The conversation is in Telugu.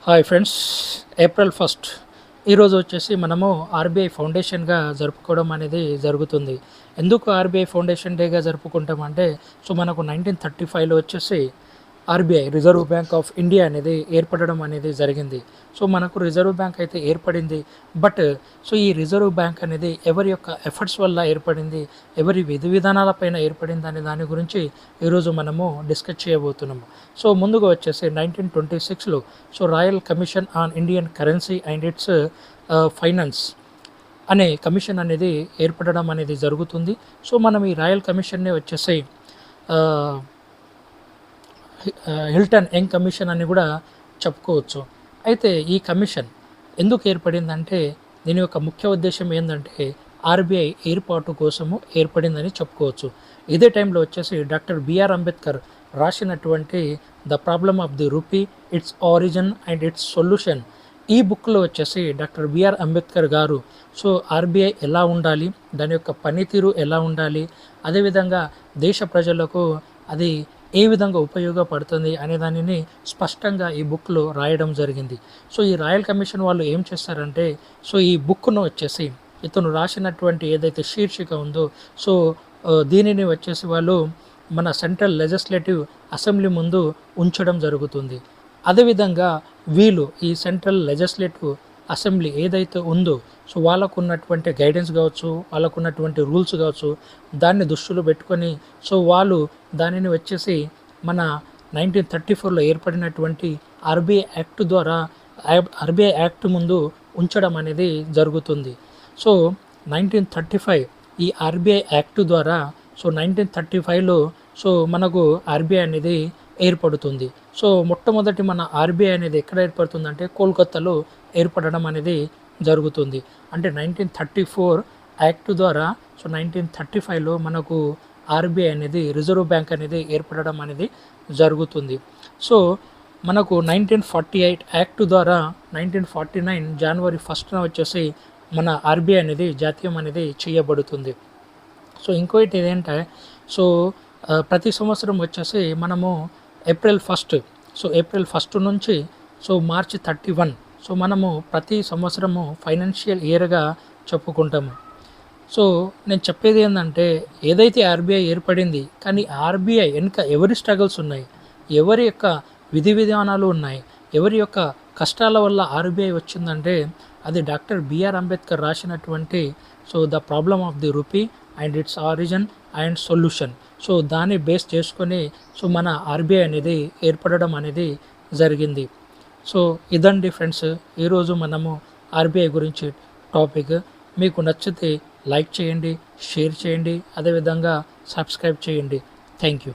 హాయ్ ఫ్రెండ్స్, ఏప్రిల్ 1 ఈరోజు వచ్చేసి మనము ఆర్బీఐ ఫౌండేషన్గా జరుపుకోవడం అనేది జరుగుతుంది. ఎందుకు ఆర్బీఐ ఫౌండేషన్ డేగా జరుపుకుంటామంటే మనకు 1935లో వచ్చేసి RBI reserve bank of India అనేది ఏర్పడడం అనేది జరిగింది. మనకు రిజర్వ్ బ్యాంక్ అయితే ఏర్పడింది. బట్ ఈ రిజర్వ్ బ్యాంక్ అనేది ఎవరి యొక్క ఎఫర్ట్స్ వల్ల ఏర్పడింది, ఎవరి విధి విధానాలపైన ఏర్పడింది అనే దాని గురించి ఈరోజు మనము డిస్కస్ చేయబోతున్నాము. ముందుగా వచ్చేసి 1926లో royal commission on Indian currency and its finance అనే కమిషన్ అనేది ఏర్పడడం అనేది జరుగుతుంది. మనం ఈ రాయల్ కమిషన్ని వచ్చేసి హిల్టన్ యంగ్ కమిషన్ అని కూడా చెప్పుకోవచ్చు. అయితే ఈ కమిషన్ ఎందుకు ఏర్పడిందంటే దీని యొక్క ముఖ్య ఉద్దేశం ఏంటంటే ఆర్బీఐ ఏర్పాటు కోసము ఏర్పడిందని చెప్పుకోవచ్చు. ఇదే టైంలో వచ్చేసి డాక్టర్ బిఆర్ అంబేద్కర్ రాసినటువంటి the problem of the rupee, its origin and it's solution ఈ బుక్లో వచ్చేసి డాక్టర్ బిఆర్ అంబేద్కర్ గారు ఆర్బీఐ ఎలా ఉండాలి, దాని యొక్క పనితీరు ఎలా ఉండాలి, అదేవిధంగా దేశ ప్రజలకు అది ఏ విధంగా ఉపయోగపడుతుంది అనే దానిని స్పష్టంగా ఈ బుక్లో రాయడం జరిగింది. ఈ రాయల్ కమిషన్ వాళ్ళు ఏం చేస్తారంటే ఈ బుక్ను వచ్చేసి ఇతను రాసినటువంటి ఏదైతే శీర్షిక ఉందో దీనిని వచ్చేసి వాళ్ళు మన సెంట్రల్ లెజిస్లేటివ్ అసెంబ్లీ ముందు ఉంచడం జరుగుతుంది. అదేవిధంగా వీళ్ళు ఈ సెంట్రల్ లెజిస్లేటివ్ అసెంబ్లీ ఏదైతే ఉందో వాళ్ళకు ఉన్నటువంటి గైడెన్స్ కావచ్చు, వాళ్ళకు ఉన్నటువంటి రూల్స్ కావచ్చు, దాన్ని దృష్టిలో పెట్టుకొని వాళ్ళు దానిని వచ్చేసి మన 1934లో ఏర్పడినటువంటి ఆర్బీఐ యాక్ట్ ద్వారా ఆర్బీఐ యాక్ట్ ముందు ఉంచడం అనేది జరుగుతుంది. 1935 ఈ ఆర్బీఐ యాక్ట్ ద్వారా 1935లో మనకు ఆర్బీఐ అనేది ఏర్పడుతుంది. మొట్టమొదటి మన ఆర్బీఐ అనేది ఎక్కడ ఏర్పడుతుందంటే కోల్కతాలో ఏర్పడడం అనేది జరుగుతుంది. అంటే 1934 యాక్ట్ ద్వారా 1935లో మనకు ఆర్బీఐ అనేది రిజర్వ్ బ్యాంక్ అనేది ఏర్పడడం అనేది జరుగుతుంది. మనకు 1948 యాక్ట్ ద్వారా 1949 జనవరి 1న వచ్చేసి మన ఆర్బీఐ అనేది జాతీయం అనేది చేయబడుతుంది. ఇంకోటి ఏంటంటే ప్రతి సంవత్సరం వచ్చేసి మనము ఏప్రిల్ 1 నుంచి మార్చి 31 మనము ప్రతి సంవత్సరము ఫైనాన్షియల్ ఇయర్గా చెప్పుకుంటాము. నేను చెప్పేది ఏంటంటే ఏదైతే ఆర్బీఐ ఏర్పడింది, కానీ ఆర్బీఐ వెనుక ఎవరి స్ట్రగుల్స్ ఉన్నాయి, ఎవరి యొక్క విధి విధానాలు ఉన్నాయి, ఎవరి యొక్క కష్టాల వల్ల ఆర్బీఐ వచ్చిందంటే అది డాక్టర్ బిఆర్ అంబేద్కర్ రాసినటువంటి the problem of the rupee and its origin and solution దాన్ని బేస్ చేసుకొని మన ఆర్బీఐ అనేది ఏర్పడడం అనేది జరిగింది. ఇదండి ఫ్రెండ్స్, ఈరోజు మనము ఆర్బీఐ గురించి టాపిక్. మీకు నచ్చితే లైక్ చేయండి, షేర్ చేయండి, అదేవిధంగా సబ్స్క్రైబ్ చేయండి. Thank you.